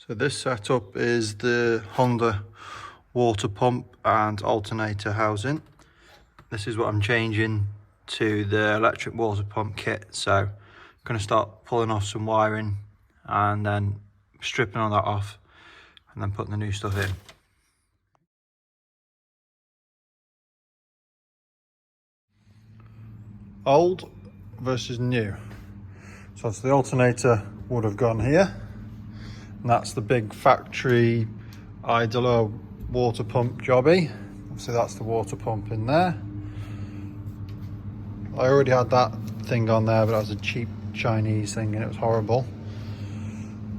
So this setup is the Honda water pump and alternator housing. This is what I'm changing to the electric water pump kit. So I'm going to start pulling off some wiring and then stripping all that off and then putting the new stuff in. Old versus new. So the alternator would have gone here. And that's the big factory idler water pump jobby. Obviously that's the water pump in there. I already had that thing on there, but it was a cheap Chinese thing and it was horrible.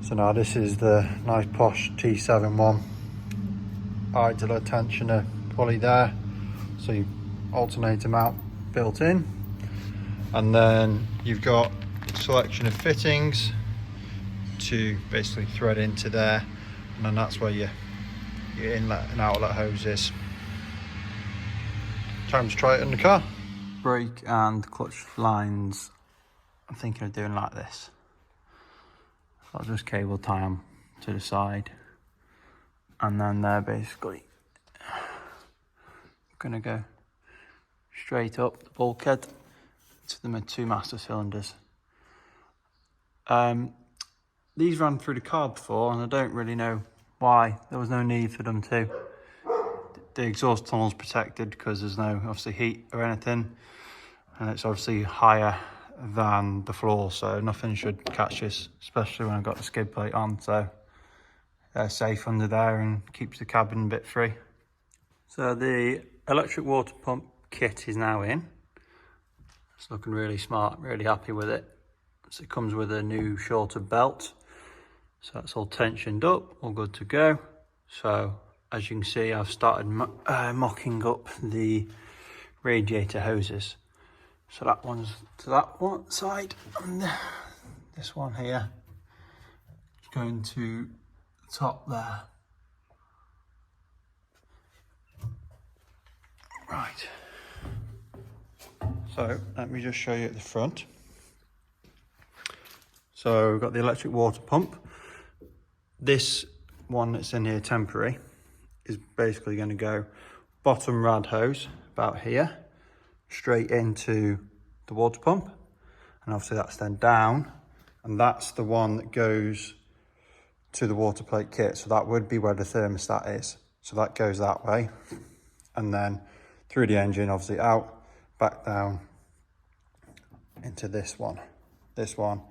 So now this is the nice posh T7 one. Idler tensioner pulley there. So you alternator mount built in. And then you've got a selection of fittings to basically thread into there, and then that's where your inlet and outlet hose is. Time to try it in the car. Brake and clutch lines, I'm thinking of doing like this. I'll just cable tie them to the side, and then they're basically gonna go straight up the bulkhead to the two master cylinders. These ran through the car before and I don't really know why. There was no need for them to. The exhaust tunnel's protected because there's no obviously heat or anything, and it's obviously higher than the floor, so nothing should catch this, especially when I've got the skid plate on, so they're safe under there and keeps the cabin a bit free. So the electric water pump kit is now in. It's looking really smart, really happy with it. So it comes with a new shorter belt. So that's all tensioned up, all good to go. So as you can see, I've started mocking up the radiator hoses. So that one's to that one side, and this one here is going to the top there. Right. So let me just show you at the front. So we've got the electric water pump. This one that's in here temporary is basically going to go bottom rad hose about here, straight into the water pump. And obviously that's then down, and that's the one that goes to the water plate kit. So that would be where the thermostat is. So that goes that way. And then through the engine, obviously out, back down into this one. This one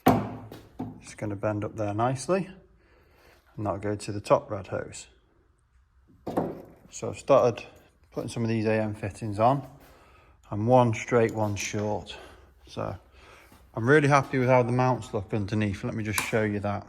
is going to bend up there nicely, and that'll go to the top rad hose. So I've started putting some of these AM fittings on, and one straight, one short. So I'm really happy with how the mounts look underneath. Let me just show you that.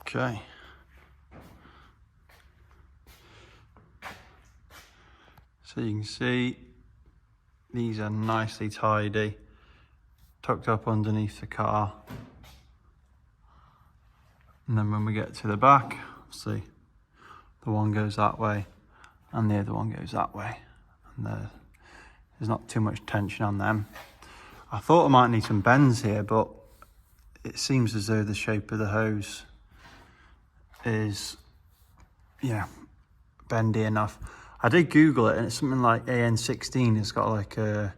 Okay. So you can see these are nicely tidy, tucked up underneath the car. And then when we get to the back, see, the one goes that way and the other one goes that way. And there's not too much tension on them. I thought I might need some bends here, but it seems as though the shape of the hose is, bendy enough. I did Google it, and it's something like AN16. It's got like an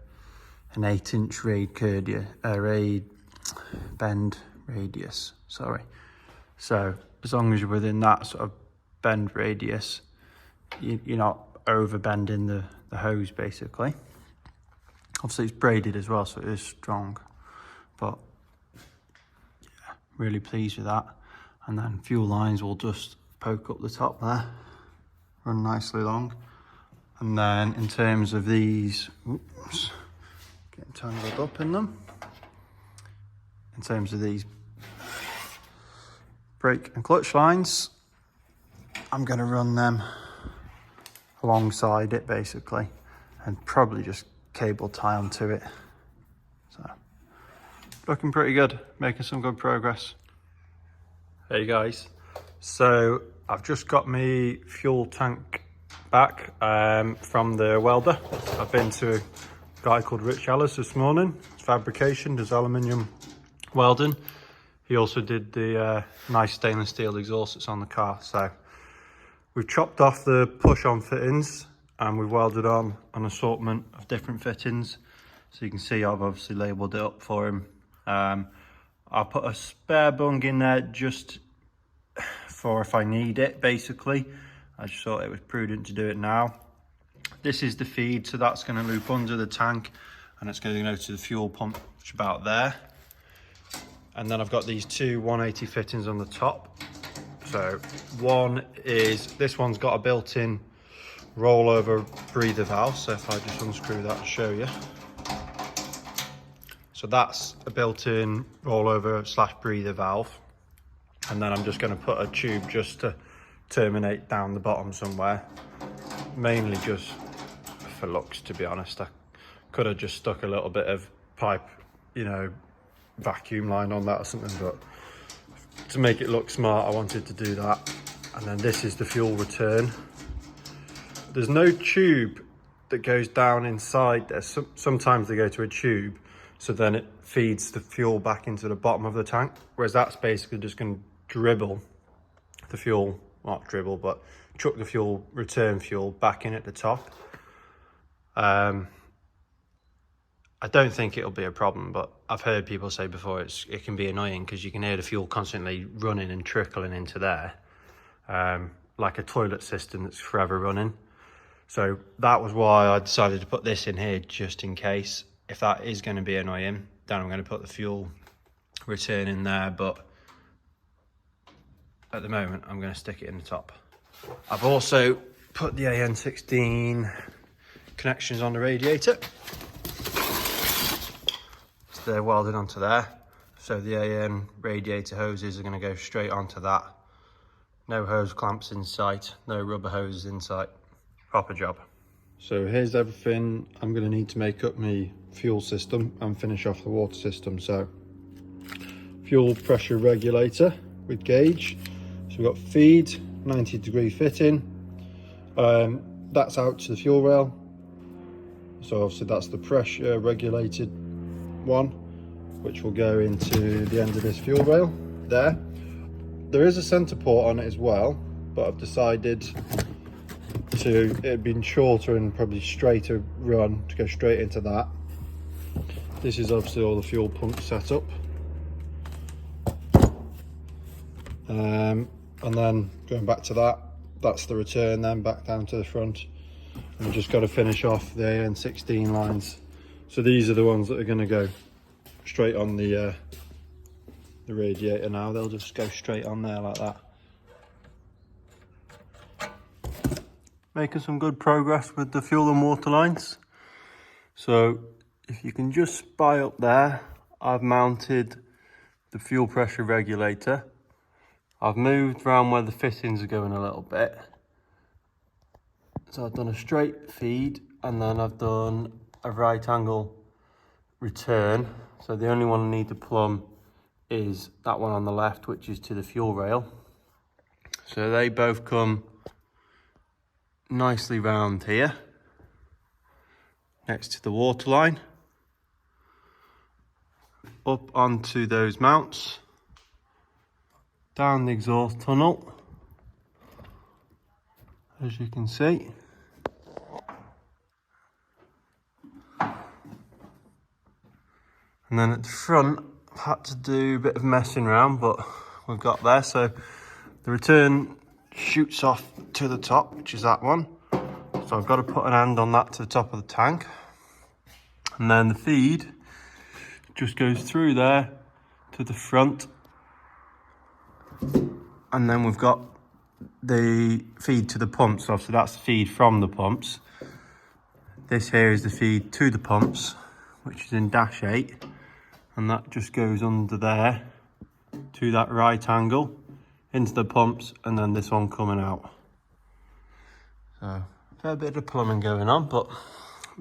8-inch bend radius. Sorry. So as long as you're within that sort of bend radius, you're not over bending the hose basically. Obviously it's braided as well, so it is strong. But yeah, really pleased with that. And then fuel lines will just poke up the top there, run nicely long. And then in terms of these, oops, getting tangled up in them. In terms of these brake and clutch lines, I'm going to run them alongside it basically. and probably just cable tie onto it. So looking pretty good, making some good progress. Hey guys, so I've just got my fuel tank back from the welder. I've been to a guy called Rich Ellis this morning. It's fabrication, does aluminium welding. He also did the nice stainless steel exhaust that's on the car. So we've chopped off the push-on fittings and we've welded on an assortment of different fittings. So you can see I've obviously labelled it up for him. I'll put a spare bung in there just for if I need it, basically. I just thought it was prudent to do it now. This is the feed, so that's going to loop under the tank and it's going to go to the fuel pump, which is about there. And then I've got these two 180 fittings on the top. So one is, this one's got a built-in rollover breather valve. So if I just unscrew that, I'll show you. So that's a built-in rollover / breather valve. And then I'm just going to put a tube just to terminate down the bottom somewhere. Mainly just for looks, to be honest. I could have just stuck a little bit of pipe, you know, vacuum line on that or something, but to make it look smart, I wanted to do that. And then this is the fuel return. There's no tube that goes down inside there. Sometimes they go to a tube, so then it feeds the fuel back into the bottom of the tank, whereas that's basically just going to dribble the fuel, not dribble, but chuck the fuel, return fuel back in at the top. I don't think it'll be a problem, but I've heard people say before it can be annoying because you can hear the fuel constantly running and trickling into there, like a toilet system that's forever running. So that was why I decided to put this in here, just in case. If that is going to be annoying, then I'm going to put the fuel return in there, but at the moment I'm going to stick it in the top. I've also put the AN16 connections on the radiator. So they're welded onto there. So the AN radiator hoses are going to go straight onto that. No hose clamps in sight, no rubber hoses in sight. Proper job. So here's everything I'm going to need to make up my fuel system and finish off the water system. So fuel pressure regulator with gauge. So we've got feed, 90-degree fitting. That's out to the fuel rail. So obviously that's the pressure regulated one, which will go into the end of this fuel rail there. There is a center port on it as well, but I've decided to, it'd been shorter and probably straighter run to go straight into that. This is obviously all the fuel pump setup. And then going back to that, that's the return then back down to the front. And we've just got to finish off the AN16 lines. So these are the ones that are going to go straight on the radiator now. They'll just go straight on there like that. Making some good progress with the fuel and water lines. So if you can just spy up there, I've mounted the fuel pressure regulator. I've moved around where the fittings are going a little bit. So I've done a straight feed and then I've done a right angle return. So the only one I need to plumb is that one on the left, which is to the fuel rail. So they both come nicely round here next to the water line, up onto those mounts, down the exhaust tunnel, as you can see. And then at the front, I've had to do a bit of messing around, but we've got there. So the return shoots off to the top, which is that one. So I've got to put an end on that to the top of the tank. And then the feed just goes through there to the front. And then we've got the feed to the pumps. So that's the feed from the pumps. This here is the feed to the pumps, which is in -8. And that just goes under there to that right angle into the pumps, and then this one coming out. So a fair bit of plumbing going on, but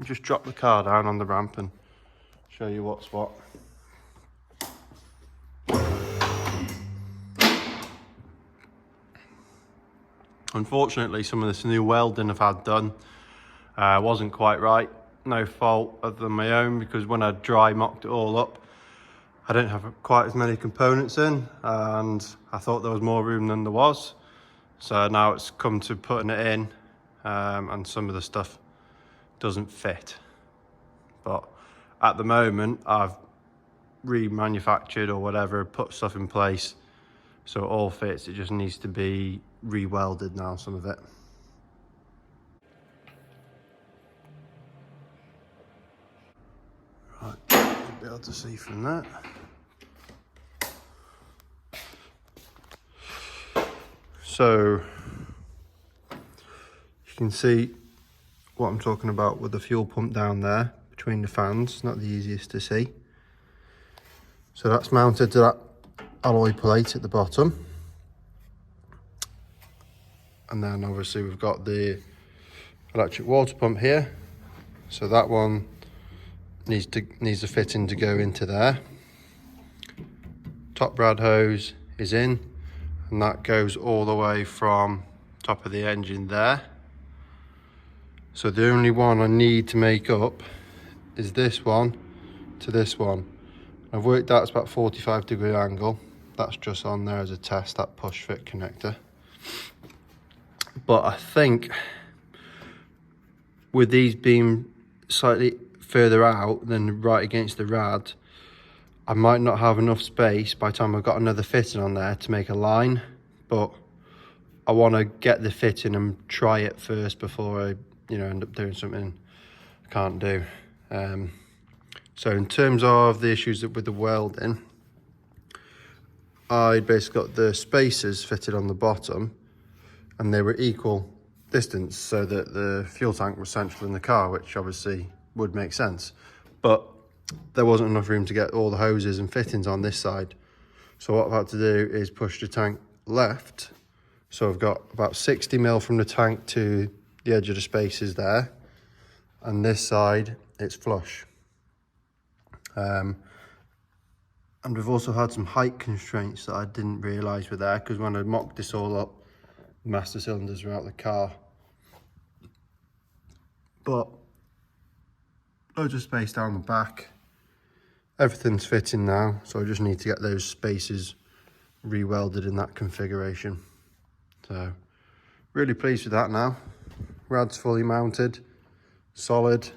just drop the car down on the ramp and show you what's what. Unfortunately, some of this new welding I've had done wasn't quite right. No fault other than my own, because when I dry mocked it all up, I didn't have quite as many components in, and I thought there was more room than there was. So now it's come to putting it in, and some of the stuff doesn't fit. But at the moment, I've remanufactured or whatever, put stuff in place so it all fits. It just needs to be re-welded now, some of it. Right, you'll be able to see from that. So you can see what I'm talking about with the fuel pump down there between the fans. Not the easiest to see. So that's mounted to that alloy plate at the bottom. And then obviously we've got the electric water pump here. So that one needs a fitting to go into there. Top rad hose is in, and that goes all the way from top of the engine there. So the only one I need to make up is this one to this one. I've worked out it's about 45-degree angle. That's just on there as a test, that push fit connector. But I think with these being slightly further out than right against the rad, I might not have enough space by the time I've got another fitting on there to make a line. But I want to get the fitting and try it first before I end up doing something I can't do. So in terms of the issues with the welding, I basically got the spacers fitted on the bottom, and they were equal distance so that the fuel tank was central in the car, which obviously would make sense. But there wasn't enough room to get all the hoses and fittings on this side. So what I've had to do is push the tank left. So I've got about 60mm from the tank to the edge of the spacers there. And this side, it's flush. And we've also had some height constraints that I didn't realise were there, because when I mocked this all up, the master cylinders were out the car. But loads of space down the back. Everything's fitting now, so I just need to get those spaces re-welded in that configuration. So really pleased with that now. Rad's fully mounted, solid.